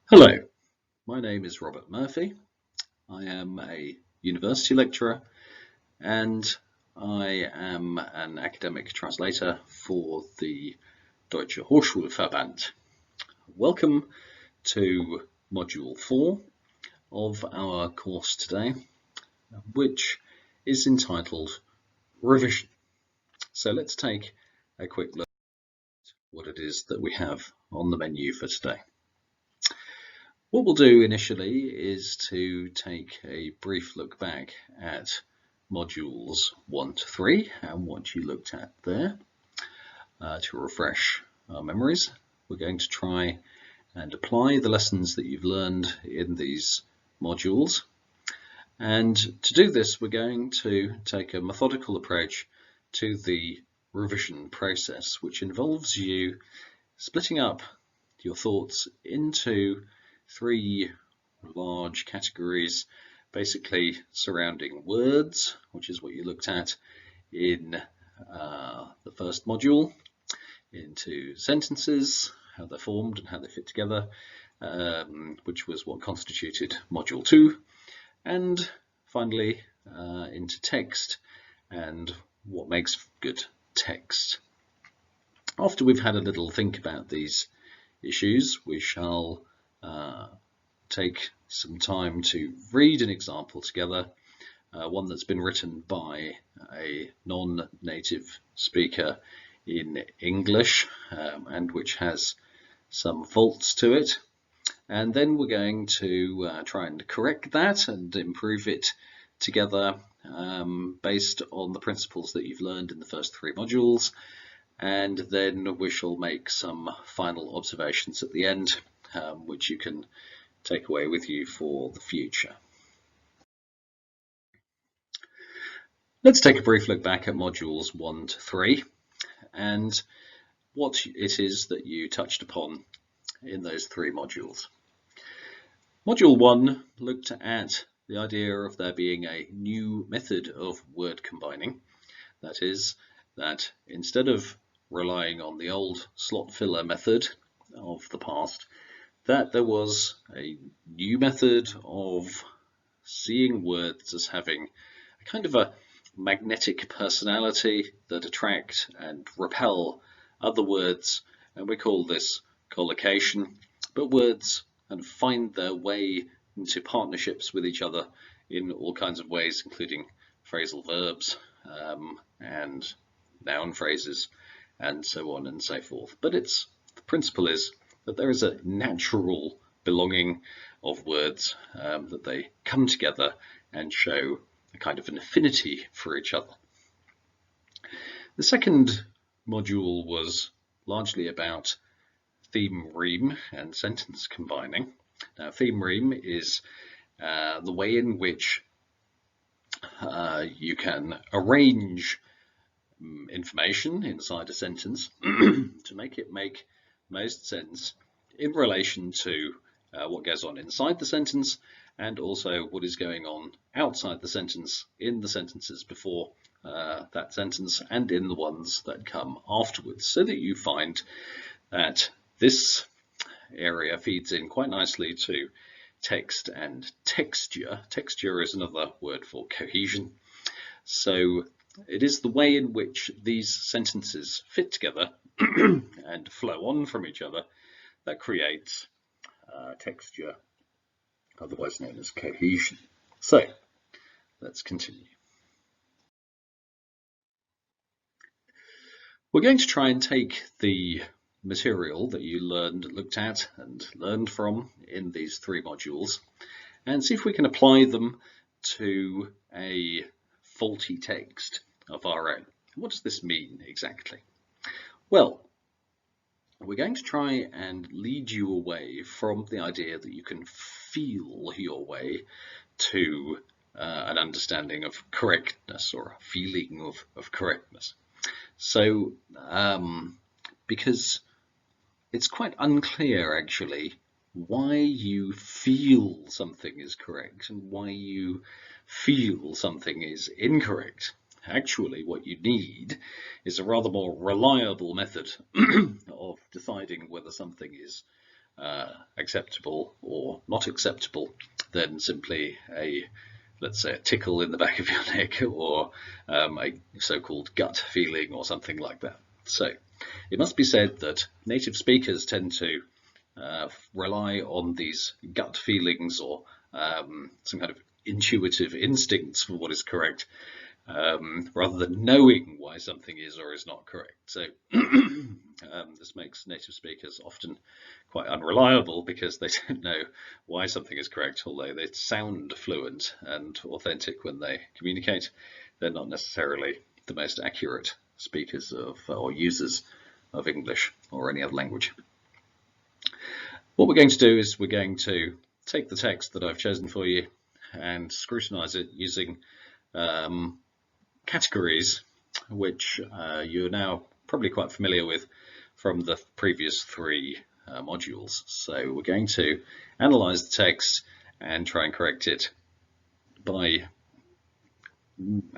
Hello, my name is Robert Murphy. I am a university lecturer and I am an academic translator for the Deutsche Hochschulverband. Welcome to Module 4 of our course today, which is entitled Revision. So let's take a quick look at what it is that we have on the menu for today. What we'll do initially is to take a brief look back at modules 1 to 3 and what you looked at there to refresh our memories. We're going to try and apply the lessons that you've learned in these modules. And to do this, we're going to take a methodical approach to the revision process, which involves you splitting up your thoughts into three large categories, basically surrounding words, which is what you looked at in the first module, into sentences, how they're formed and how they fit together, which was what constituted module 2, and finally into text and what makes good text. After we've had a little think about these issues, we shall take some time to read an example together, one that's been written by a non-native speaker in English and which has some faults to it. And then we're going to try and correct that and improve it together based on the principles that you've learned in the first 3 modules. And then we shall make some final observations at the end, which you can take away with you for the future. Let's take a brief look back at modules 1 to 3 and what it is that you touched upon in those 3 modules. Module 1 looked at the idea of there being a new method of word combining. That is, that instead of relying on the old slot filler method of the past, that there was a new method of seeing words as having a kind of a magnetic personality that attract and repel other words, and we call this collocation. But words and find their way into partnerships with each other in all kinds of ways, including phrasal verbs and noun phrases and so on and so forth. But the principle is that there is a natural belonging of words, that they come together and show a kind of an affinity for each other. The second module was largely about theme rime and sentence combining. Now, theme rime is the way in which you can arrange information inside a sentence to make it make most sense in relation to what goes on inside the sentence and also what is going on outside the sentence in the sentences before that sentence and in the ones that come afterwards, so that you find that this area feeds in quite nicely to text and texture. Texture is another word for cohesion. So it is the way in which these sentences fit together and flow on from each other that creates texture, otherwise known as cohesion. So let's continue. We're going to try and take the material that you looked at and learned from in these 3 modules and see if we can apply them to a faulty text of our own. What does this mean exactly? Well, we're going to try and lead you away from the idea that you can feel your way to an understanding of correctness or a feeling of correctness. So, because it's quite unclear actually why you feel something is correct and why you feel something is incorrect. Actually, what you need is a rather more reliable method of deciding whether something is acceptable or not acceptable than simply let's say, a tickle in the back of your neck, or a so-called gut feeling or something like that. So it must be said that native speakers tend to rely on these gut feelings or some kind of intuitive instincts for what is correct, rather than knowing why something is or is not correct. So this makes native speakers often quite unreliable because they don't know why something is correct, although they sound fluent and authentic when they communicate. They're not necessarily the most accurate speakers of or users of English or any other language. What we're going to do is we're going to take the text that I've chosen for you and scrutinize it using categories which you're now probably quite familiar with from the previous three modules. So we're going to analyze the text and try and correct it by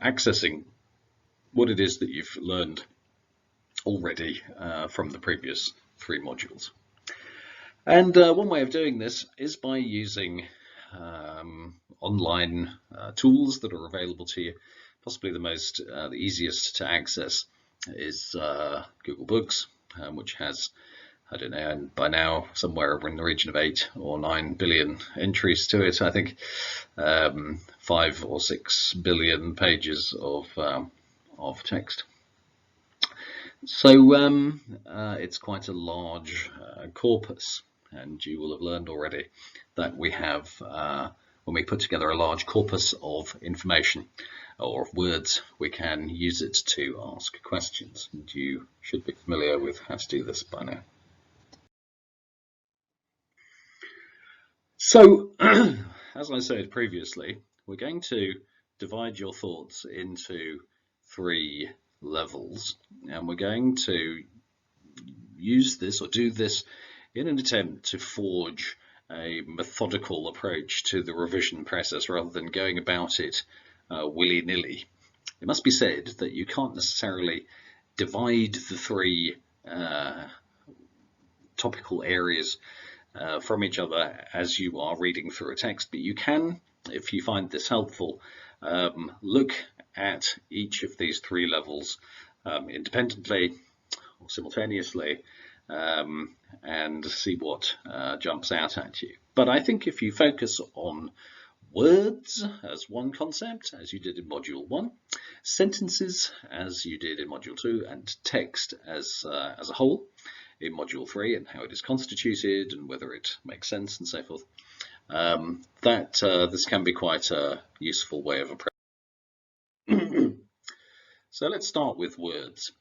accessing what it is that you've learned already from the previous three modules. And one way of doing this is by using online tools that are available to you. Possibly the easiest to access is Google Books, which has, I don't know, and by now somewhere in the region of 8 or 9 billion entries to it. I think 5 or 6 billion pages of text. So it's quite a large corpus, and you will have learned already that we have, when we put together a large corpus of information or of words, we can use it to ask questions. And you should be familiar with how to do this by now. So, as I said previously, we're going to divide your thoughts into 3 levels, and we're going to use this or do this in an attempt to forge a methodical approach to the revision process rather than going about it willy-nilly. It must be said that you can't necessarily divide the 3 topical areas from each other as you are reading through a text, but you can, if you find this helpful, look at each of these 3 levels independently or simultaneously and see what jumps out at you. But I think if you focus on words as one concept, as you did in Module 1, sentences as you did in Module 2, and text as a whole in Module 3, and how it is constituted and whether it makes sense and so forth, this can be quite a useful way of approaching. So let's start with words.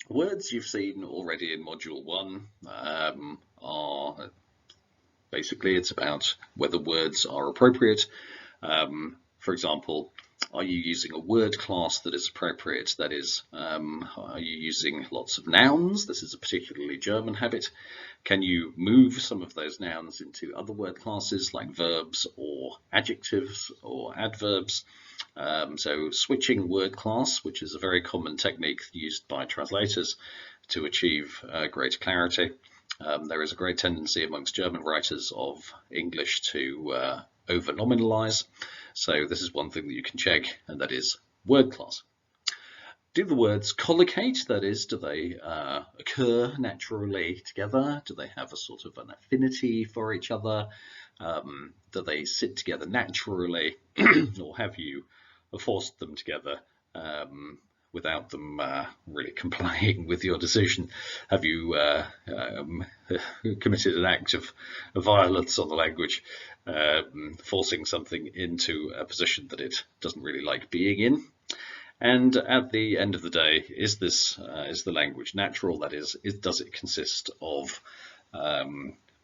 Words you've seen already in Module 1 are basically, it's about whether words are appropriate. For example, are you using a word class that is appropriate? That is, are you using lots of nouns? This is a particularly German habit. Can you move some of those nouns into other word classes like verbs or adjectives or adverbs? So switching word class, which is a very common technique used by translators to achieve greater clarity. There is a great tendency amongst German writers of English to over-nominalize. So this is one thing that you can check, and that is word class. Do the words collocate? That is, do they occur naturally together? Do they have a sort of an affinity for each other? Do they sit together naturally? Or have you forced them together without them really complying with your decision? Have you committed an act of violence on the language, forcing something into a position that it doesn't really like being in? And at the end of the day, is the language natural? That is, does it consist of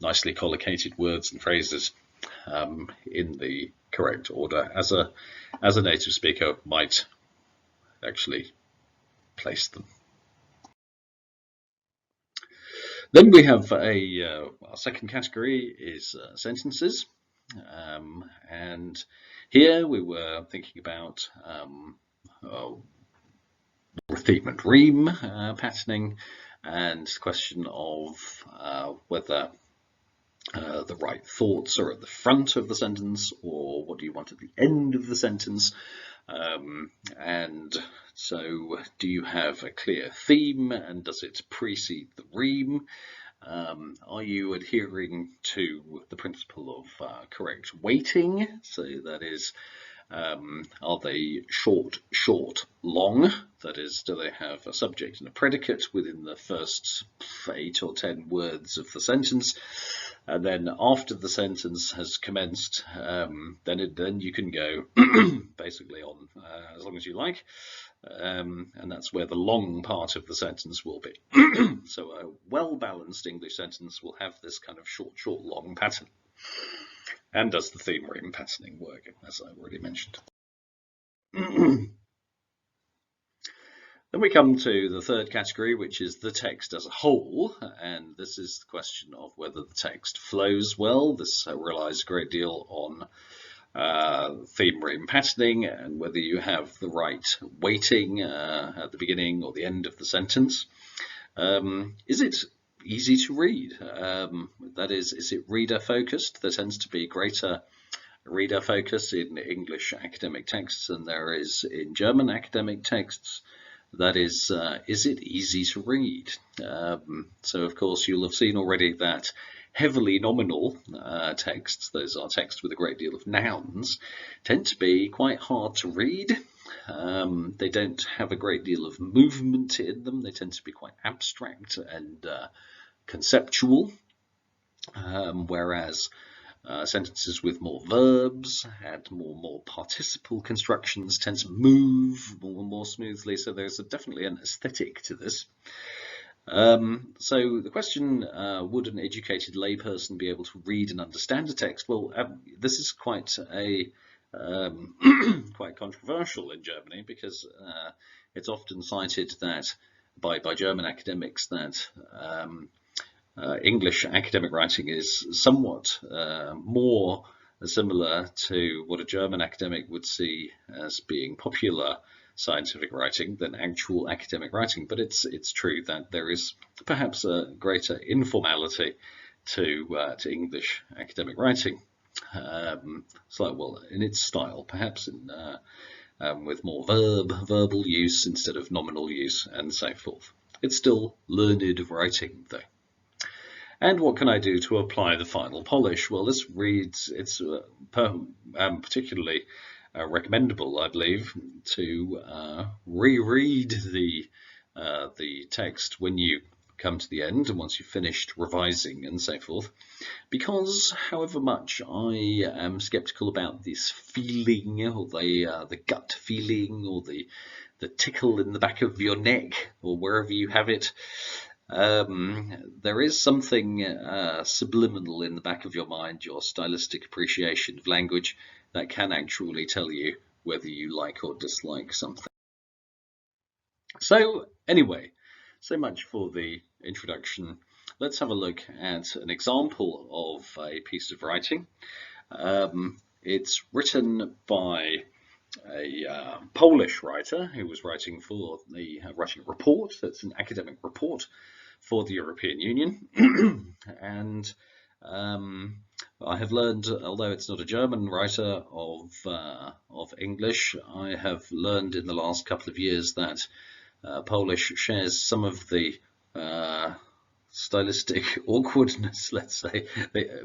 nicely collocated words and phrases in the correct order as a native speaker might actually place them? Then we have our second category is sentences, and here we were thinking about rethemant rhyme patterning, and the question of whether the right thoughts are at the front of the sentence, or what do you want at the end of the sentence? And so do you have a clear theme, and does it precede the reme? Are you adhering to the principle of correct weighting? So that is, are they short, long? That is, do they have a subject and a predicate within the first 8 or 10 words of the sentence? And then after the sentence has commenced, then you can go basically on as long as you like. And that's where the long part of the sentence will be. So a well-balanced English sentence will have this kind of short, long pattern. And does the theme reme patterning work, as I already mentioned. Then we come to the third category, which is the text as a whole, and this is the question of whether the text flows well. This relies a great deal on theme reme patterning and whether you have the right weighting at the beginning or the end of the sentence. Is it easy to read? That is it reader focused? There tends to be greater reader focus in English academic texts than there is in German academic texts. That is it easy to read? So of course you'll have seen already that heavily nominal texts, those are texts with a great deal of nouns, tend to be quite hard to read. They don't have a great deal of movement in them. They tend to be quite abstract and conceptual, whereas sentences with more verbs and more participle constructions tend to move more smoothly, so there's definitely an aesthetic to this. So the question, would an educated layperson be able to read and understand a text? Well, this is quite quite controversial in Germany, because it's often cited that by German academics that English academic writing is somewhat more similar to what a German academic would see as being popular scientific writing than actual academic writing. But it's true that there is perhaps a greater informality to English academic writing. Well, in its style, perhaps with more verbal use instead of nominal use, and so forth. It's still learned writing, though. And what can I do to apply the final polish? Well, this reads, it's particularly recommendable, I believe, to reread the text when you come to the end and once you've finished revising and so forth, because however much I am skeptical about this feeling, or the gut feeling, or the tickle in the back of your neck, or wherever you have it, there is something subliminal in the back of your mind, your stylistic appreciation of language, that can actually tell you whether you like or dislike something. So anyway, so much for the introduction. Let's have a look at an example of a piece of writing. It's written by a Polish writer who was writing for the writing a report. That's an academic report for the European Union. And I have learned, although it's not a German writer of English, I have learned in the last couple of years that Polish shares some of the stylistic awkwardness, let's say.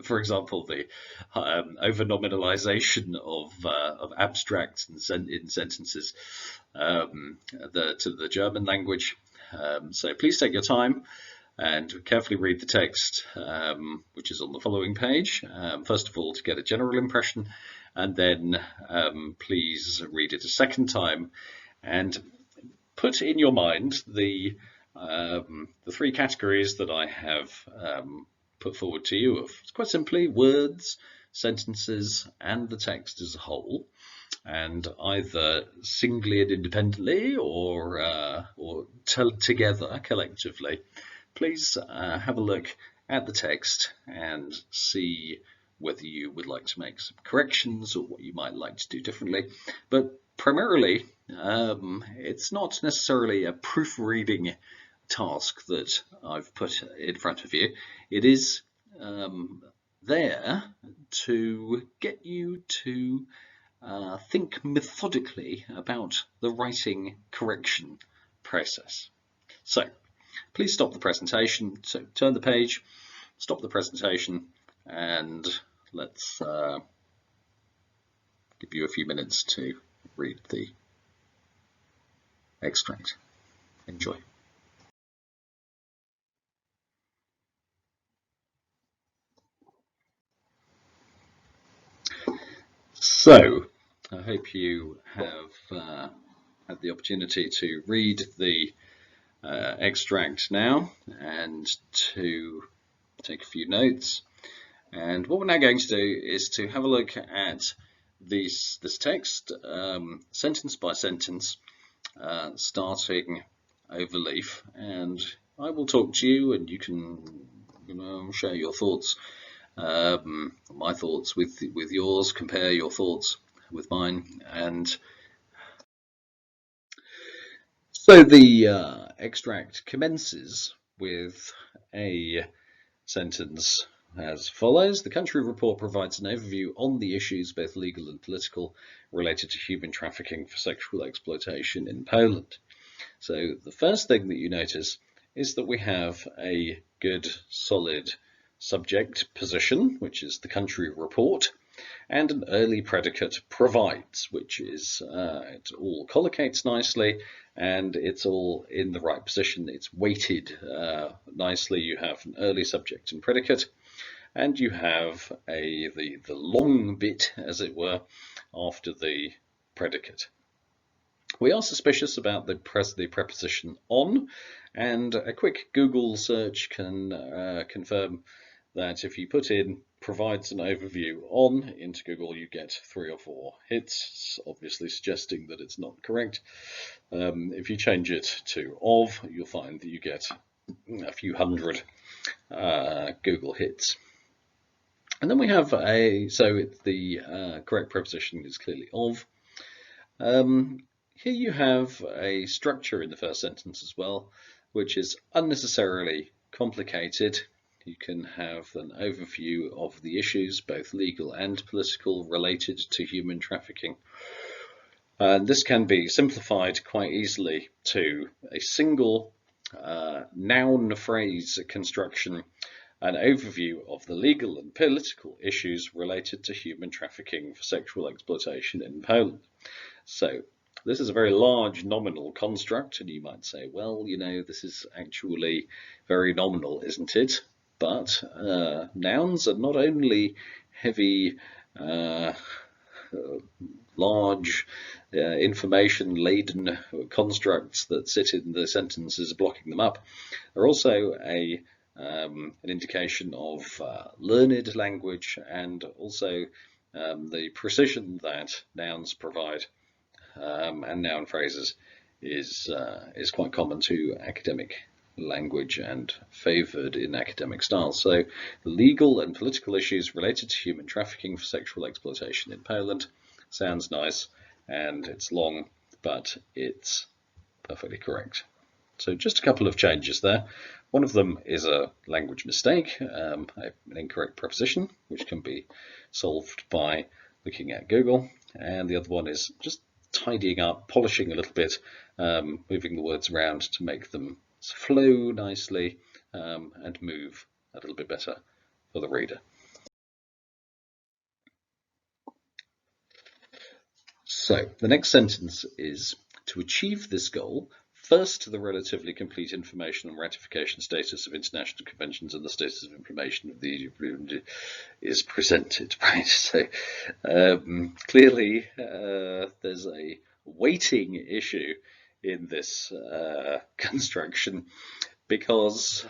For example, the over-nominalization of abstracts in sentences to the German language. So please take your time and carefully read the text, which is on the following page, first of all to get a general impression, and then please read it a second time and put in your mind the three categories that I have put forward to you of, quite simply, words, sentences, and the text as a whole, and either singly and independently or together collectively. Please have a look at the text and see whether you would like to make some corrections or what you might like to do differently. But primarily, it's not necessarily a proofreading task that I've put in front of you. It is there to get you to think methodically about the writing correction process. So please stop the presentation. So turn the page, stop the presentation, and let's give you a few minutes to read the extract. Enjoy. So, I hope you have had the opportunity to read the extract now and to take a few notes. And what we're now going to do is to have a look at this text, sentence by sentence, starting overleaf, and I will talk to you, and you can share your thoughts, my thoughts with yours, compare your thoughts with mine, and so the extract commences with a sentence as follows. The country report provides an overview on the issues, both legal and political, related to human trafficking for sexual exploitation in Poland. So the first thing that you notice is that we have a good, solid subject position, which is the country report, and an early predicate provides, which is, it all collocates nicely, and it's all in the right position. It's weighted nicely. You have an early subject and predicate, and you have the long bit, as it were, after the predicate. We are suspicious about the preposition on, and a quick Google search can confirm that if you put in provides an overview on into Google, you get 3 or 4 hits, obviously suggesting that it's not correct. If you change it to of, you'll find that you get a few hundred Google hits. And then we have the correct preposition is clearly of. Here you have a structure in the first sentence as well, which is unnecessarily complicated. You can have an overview of the issues, both legal and political, related to human trafficking. And this can be simplified quite easily to a single noun phrase construction, an overview of the legal and political issues related to human trafficking for sexual exploitation in Poland. So this is a very large nominal construct, and you might say, well, this is actually very nominal, isn't it? But nouns are not only heavy, large, information-laden constructs that sit in the sentences blocking them up. They're also an indication of learned language, and also the precision that nouns provide and noun phrases is quite common to academic language and favoured in academic style. So legal and political issues related to human trafficking for sexual exploitation in Poland sounds nice, and it's long, but it's perfectly correct. So just a couple of changes there. One of them is a language mistake, an incorrect preposition, which can be solved by looking at Google, and the other one is just tidying up, polishing a little bit, moving the words around to make them flow nicely and move a little bit better for the reader. So the next sentence is, to achieve this goal, first, the relatively complete information on ratification status of international conventions and the status of implementation of the is presented. Right. So clearly, there's a weighting issue in this construction, because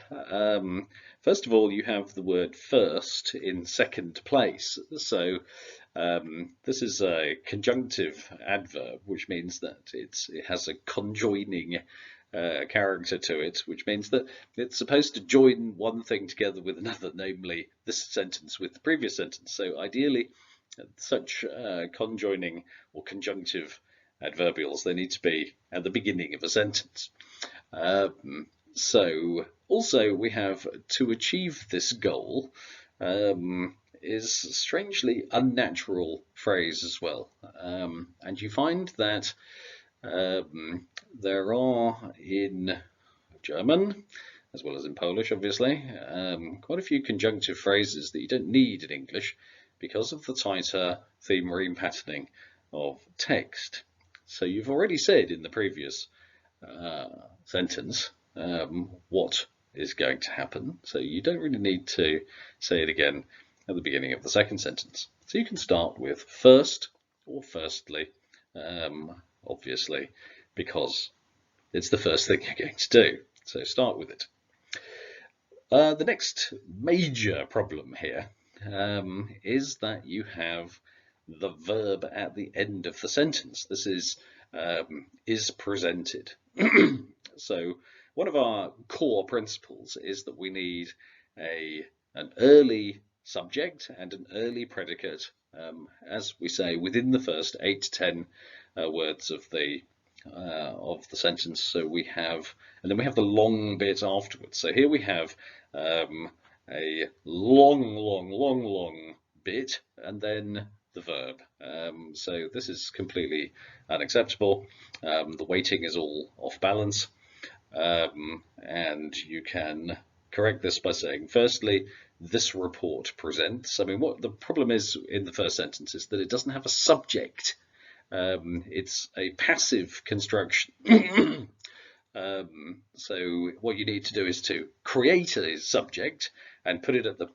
first of all, you have the word first in second place. So this is a conjunctive adverb, which means that it has a conjoining character to it, which means that it's supposed to join one thing together with another, namely this sentence with the previous sentence. So ideally, such conjoining or conjunctive adverbials, they need to be at the beginning of a sentence. So also we have to achieve this goal. is strangely unnatural phrase as well. And you find that there are in German, as well as in Polish, obviously, quite a few conjunctive phrases that you don't need in English because of the tighter theme rime patterning of text. So you've already said in the previous sentence what is going to happen, so you don't really need to say it again at the beginning of the second sentence. So you can start with first or firstly, obviously, because it's the first thing you're going to do. So start with it. The next major problem here is that you have the verb at the end of the sentence. This is presented. So one of our core principles is that we need an early subject and an early predicate, as we say, within the first 8 to 10 words of the sentence. So we have, and then we have the long bit afterwards. So here we have a long bit, and then the verb. So this is completely unacceptable. The weighting is all off balance, and you can correct this by saying, firstly, this report presents. I mean, what the problem is in the first sentence is that it doesn't have a subject. It's a passive construction. So what you need to do is to create a subject and put it at the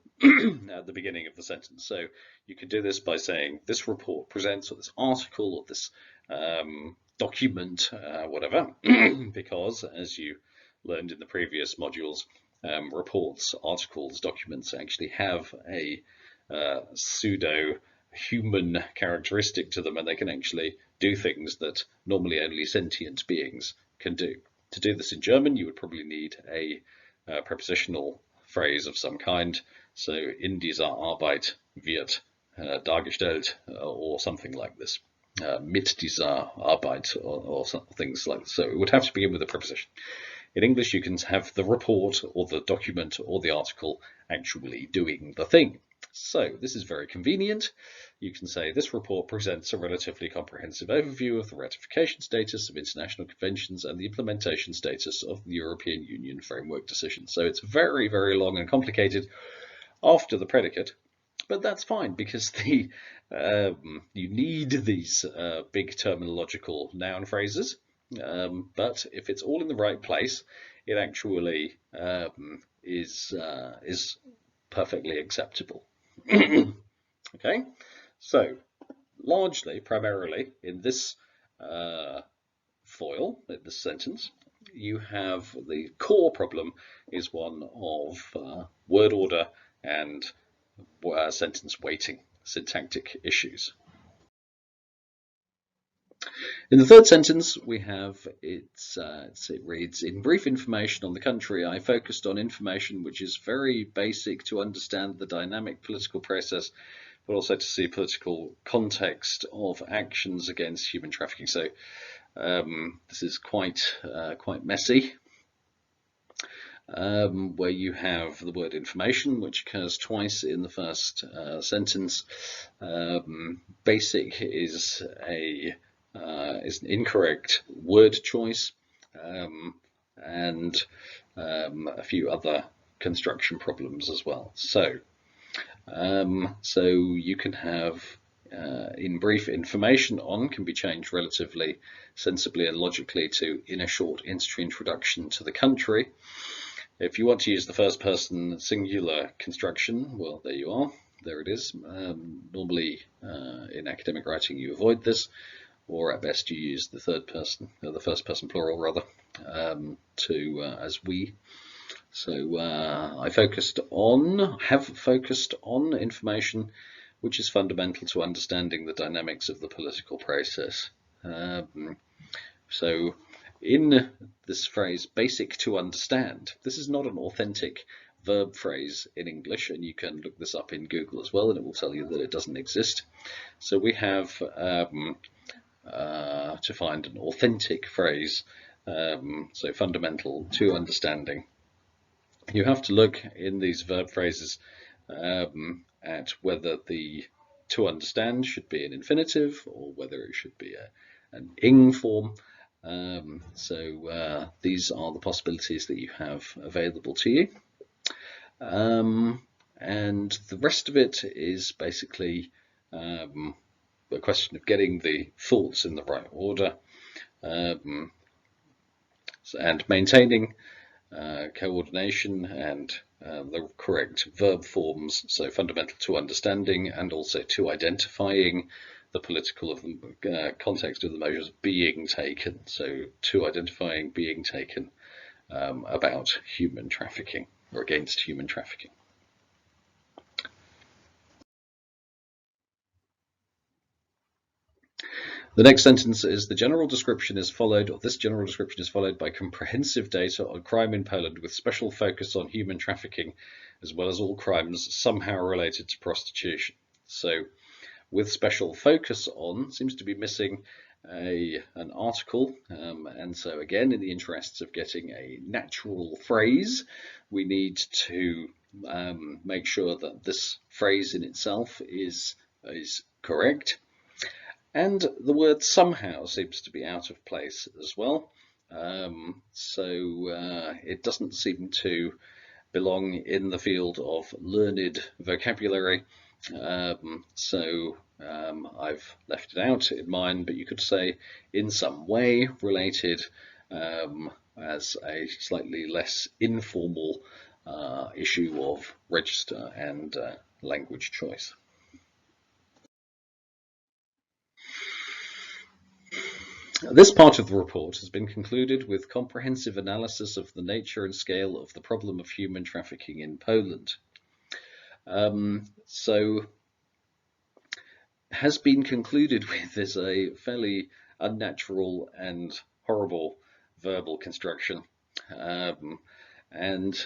at the beginning of the sentence. So you can do this by saying this report presents, or this article, or this document, whatever, because as you learned in the previous modules, reports, articles, documents actually have a pseudo human characteristic to them, and they can actually do things that normally only sentient beings can do. To do this in German, you would probably need a prepositional phrase of some kind. So in dieser Arbeit wird dargestellt, or something like this. Mit dieser Arbeit, or things like this. So it would have to begin with a preposition. In English, you can have the report or the document or the article actually doing the thing. So this is very convenient. You can say this report presents a relatively comprehensive overview of the ratification status of international conventions and the implementation status of the European Union framework decision. So it's very, very long and complicated after the predicate, but that's fine because the you need these big terminological noun phrases. But if it's all in the right place, it actually is perfectly acceptable. Okay, so largely, primarily in this foil, in this sentence, you have the core problem is one of word order and sentence weighting, syntactic issues. In the third sentence, we have it reads, in brief information on the country, I focused on information which is very basic to understand the dynamic political process, but also to see political context of actions against human trafficking. So this is quite messy, where you have the word information, which occurs twice in the first sentence. Basic is an incorrect word choice, and a few other construction problems as well. So you can have in brief information on can be changed relatively sensibly and logically to in a short introduction to the country. If you want to use the first person singular construction, well, there you are. There it is. Normally in academic writing you avoid this, or at best you use the third person, or the first person plural rather, as we. So I have focused on information which is fundamental to understanding the dynamics of the political process. So in this phrase, basic to understand, this is not an authentic verb phrase in English, and you can look this up in Google as well, and it will tell you that it doesn't exist. So we have to find an authentic phrase, so fundamental to understanding. You have to look in these verb phrases at whether the to understand should be an infinitive or whether it should be an ing form. So these are the possibilities that you have available to you. And the rest of it is basically a question of getting the thoughts in the right order and maintaining coordination and the correct verb forms, so fundamental to understanding and also to identifying the political context of the measures being taken, so to identifying being taken about human trafficking or against human trafficking. The next sentence is the general description is followed, or this general description is followed by comprehensive data on crime in Poland with special focus on human trafficking, as well as all crimes somehow related to prostitution. So with special focus on seems to be missing an article, and so again, in the interests of getting a natural phrase, we need to make sure that this phrase in itself is correct. And the word somehow seems to be out of place as well. So it doesn't seem to belong in the field of learned vocabulary. So I've left it out in mine, but you could say in some way related as a slightly less informal issue of register and language choice. This part of the report has been concluded with comprehensive analysis of the nature and scale of the problem of human trafficking in Poland. So has been concluded with is a fairly unnatural and horrible verbal construction. And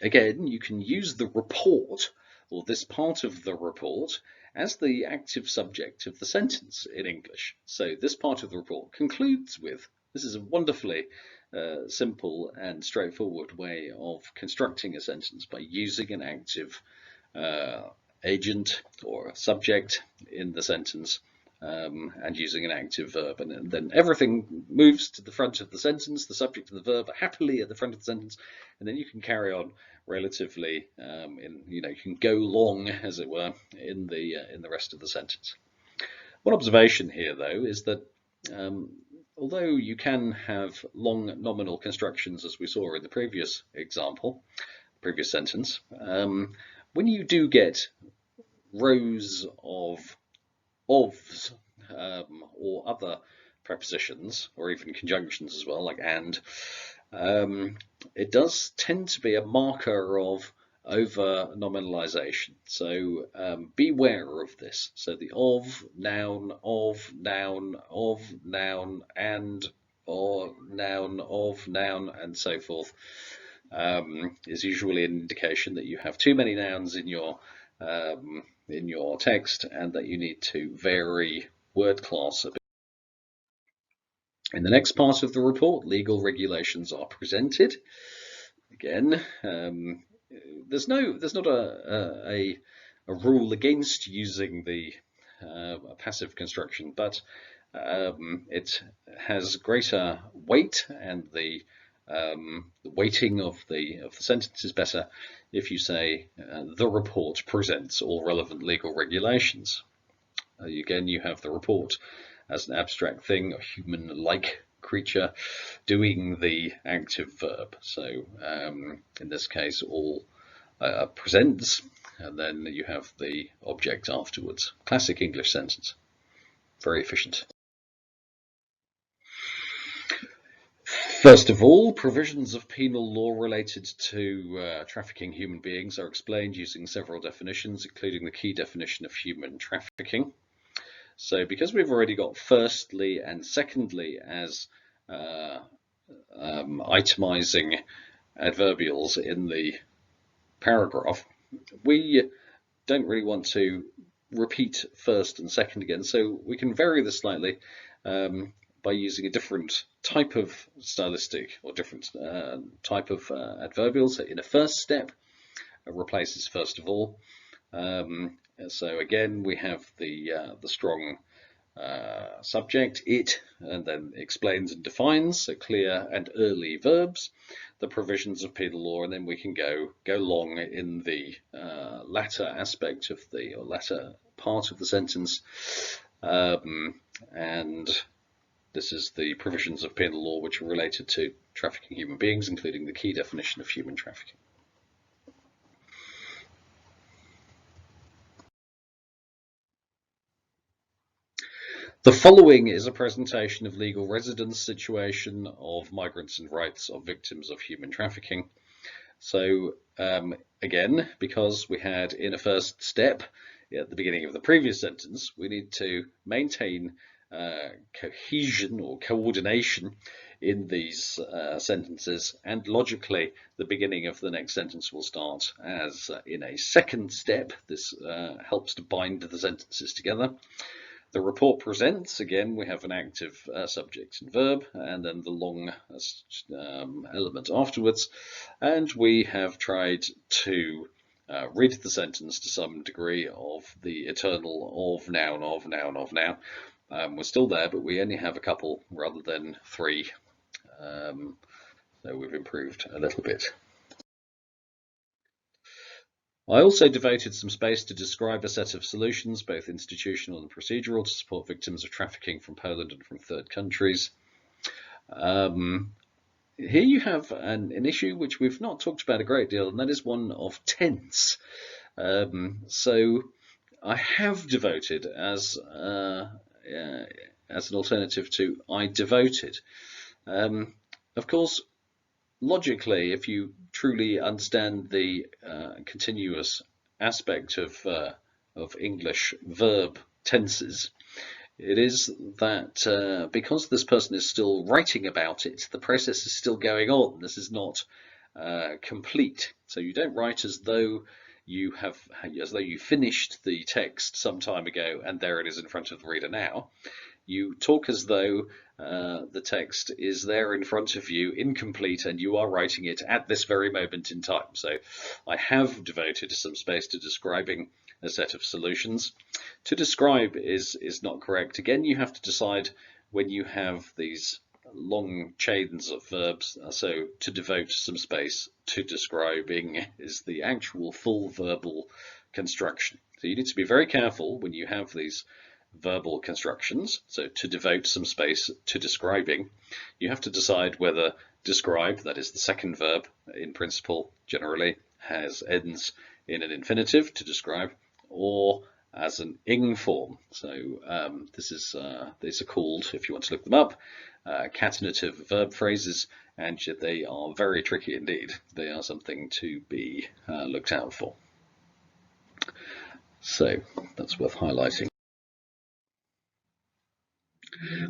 again, you can use the report or this part of the report as the active subject of the sentence in English. So this part of the report concludes with, this is a wonderfully simple and straightforward way of constructing a sentence by using an active agent or a subject in the sentence and using an active verb, and then everything moves to the front of the sentence. The subject and the verb are happily at the front of the sentence, and then you can carry on relatively. You can go long, as it were, in the rest of the sentence. One observation here, though, is that although you can have long nominal constructions, as we saw in the previous example, previous sentence, when you do get rows of ofs or other prepositions, or even conjunctions as well, like and, it does tend to be a marker of over nominalization. So beware of this. So the of, noun, and, or noun, of, noun, and so forth is usually an indication that you have too many nouns in your text and that you need to vary word class a bit. In the next part of the report, legal regulations are presented. Again, there's not a rule against using the passive construction, but it has greater weight, and the weighting of the sentence is better if you say the report presents all relevant legal regulations. Again, you have the report as an abstract thing, a human-like creature doing the active verb. So in this case, all presents, and then you have the object afterwards. Classic English sentence. Very efficient. First of all, provisions of penal law related to trafficking human beings are explained using several definitions, including the key definition of human trafficking. So because we've already got firstly and secondly as itemizing adverbials in the paragraph, we don't really want to repeat first and second again. So we can vary this slightly by using a different type of stylistic or different type of adverbial. So in a first step, it replaces first of all So again, we have the strong subject, it, and then explains and defines, so clear and early verbs, the provisions of penal law, and then we can go long in the latter aspect of the, or latter part of the sentence, and this is the provisions of penal law which are related to trafficking human beings, including the key definition of human trafficking. The following is a presentation of legal residence situation of migrants and rights of victims of human trafficking. So again, because we had in a first step at the beginning of the previous sentence, we need to maintain cohesion or coordination in these sentences, and logically the beginning of the next sentence will start as in a second step. This helps to bind the sentences together. The report presents, again, we have an active subject and verb, and then the long element afterwards. And we have tried to read the sentence to some degree of the eternal of noun, of noun, of noun. We're still there, but we only have a couple rather than three. So we've improved a little bit. I also devoted some space to describe a set of solutions, both institutional and procedural, to support victims of trafficking from Poland and from third countries. Here you have an issue which we've not talked about a great deal, and that is one of tense. So I have devoted as an alternative to I devoted. Of course, logically, if you truly understand the continuous aspect of English verb tenses, it is that because this person is still writing about it, the process is still going on. This is not complete. So you don't write as though you finished the text some time ago and there it is in front of the reader now. You talk as though the text is there in front of you, incomplete, and you are writing it at this very moment in time. So I have devoted some space to describing a set of solutions. To describe is not correct. Again, you have to decide when you have these long chains of verbs. So to devote some space to describing is the actual full verbal construction. So you need to be very careful when you have these verbal constructions. So to devote some space to describing, you have to decide whether describe, that is the second verb in principle generally, ends in an infinitive to describe, or as an ing form. So these are called, if you want to look them up, catenative verb phrases, and they are very tricky indeed. They are something to be looked out for. So that's worth highlighting.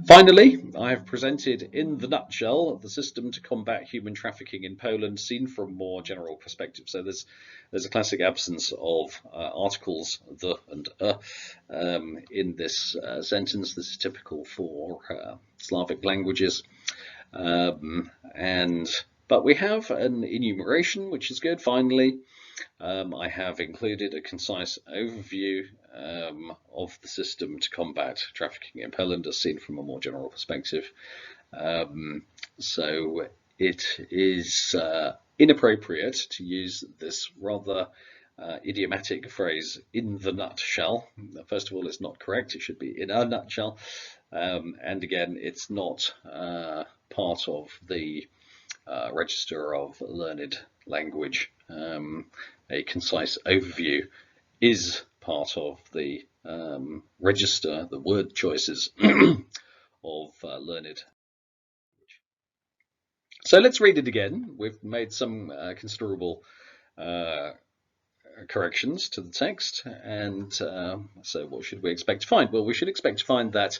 Finally, I have presented in the nutshell the system to combat human trafficking in Poland, seen from a more general perspective. So there's a classic absence of articles the and in this sentence. This is typical for Slavic languages, but we have an enumeration, which is good. Finally, I have included a concise overview of the system to combat trafficking in Poland, as seen from a more general perspective. So it is inappropriate to use this rather idiomatic phrase, in the nutshell. First of all, it's not correct. It should be in a nutshell. And again, it's not part of the Register of Learned Language. A concise overview is part of the register, the word choices of learned language. So let's read it again. We've made some considerable corrections to the text, and so what should we expect to find? Well, we should expect to find that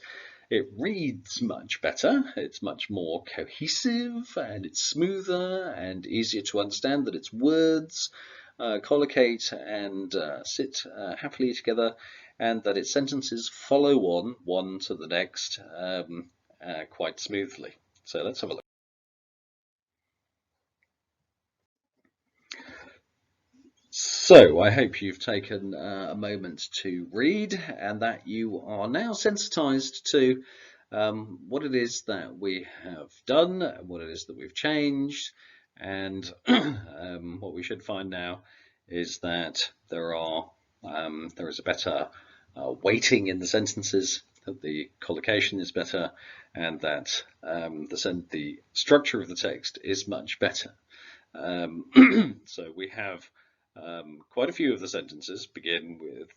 it reads much better, it's much more cohesive, and it's smoother and easier to understand, that its words collocate and sit happily together, and that its sentences follow on one to the next quite smoothly. So let's have a look. So So I hope you've taken a moment to read and that you are now sensitized to what it is that we have done, what it is that we've changed, and what we should find now is that there is a better weighting in the sentences, that the collocation is better, and that the structure of the text is much better. So we have quite a few of the sentences begin with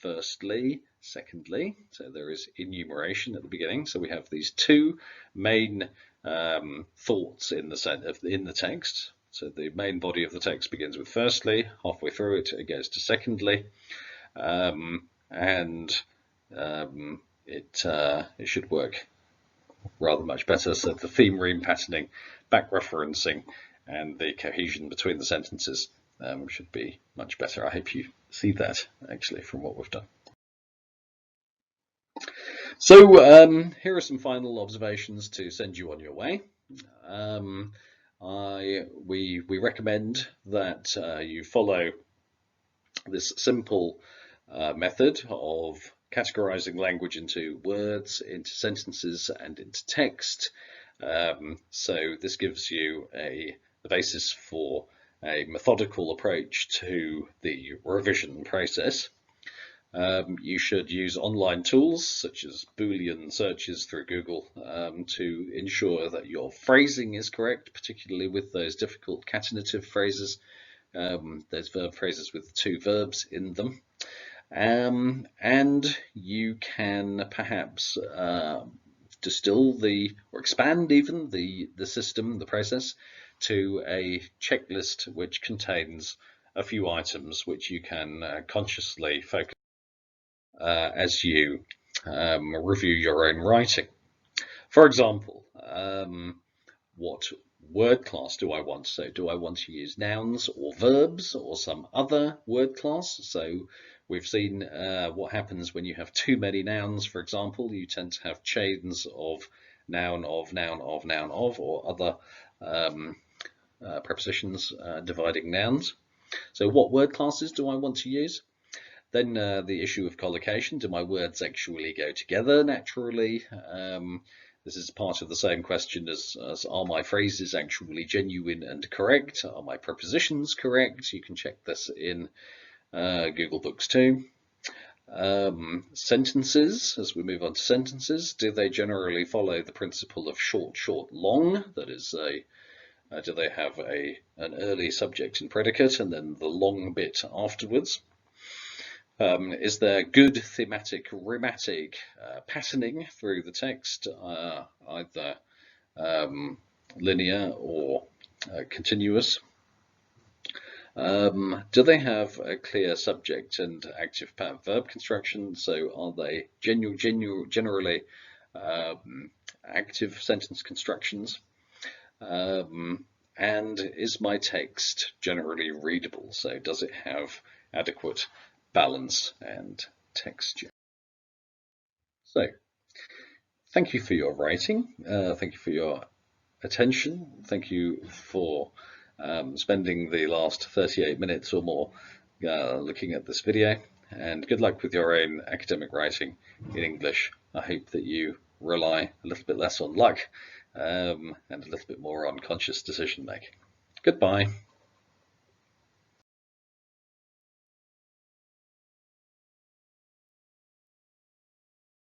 firstly, secondly, so there is enumeration at the beginning. So we have these two main thoughts in the text. So the main body of the text begins with firstly, halfway through it goes to secondly, and it should work rather much better. So the theme reme patterning, back referencing, and the cohesion between the sentences should be much better. I hope you see that actually from what we've done. So here are some final observations to send you on your way. We recommend that you follow this simple method of categorizing language into words, into sentences, and into text. So this gives you the basis for a methodical approach to the revision process. You should use online tools such as Boolean searches through Google to ensure that your phrasing is correct, particularly with those difficult catenative phrases, those verb phrases with two verbs in them. And you can perhaps distill or expand even the system, the process, to a checklist which contains a few items which you can consciously focus as you review your own writing. For example, what word class do I want? So do I want to use nouns or verbs or some other word class? So we've seen what happens when you have too many nouns, for example. You tend to have chains of noun, of noun, of noun, of, or other prepositions dividing nouns. So what word classes do I want to use? Then the issue of collocation. Do my words actually go together naturally? This is part of the same question as are my phrases actually genuine and correct? Are my prepositions correct? You can check this in Google Books too. Sentences, as we move on to sentences, do they generally follow the principle of short, short, long? That is, do they have an early subject and predicate and then the long bit afterwards? Is there good thematic, rhematic patterning through the text, either linear or continuous? Do they have a clear subject and active verb construction? So are they generally active sentence constructions? And is my text generally readable? So does it have adequate balance and texture? So thank you for your writing. Thank you for your attention. Thank you for spending the last 38 minutes or more looking at this video, and good luck with your own academic writing in English. I hope that you rely a little bit less on luck and a little bit more on conscious decision making. Goodbye.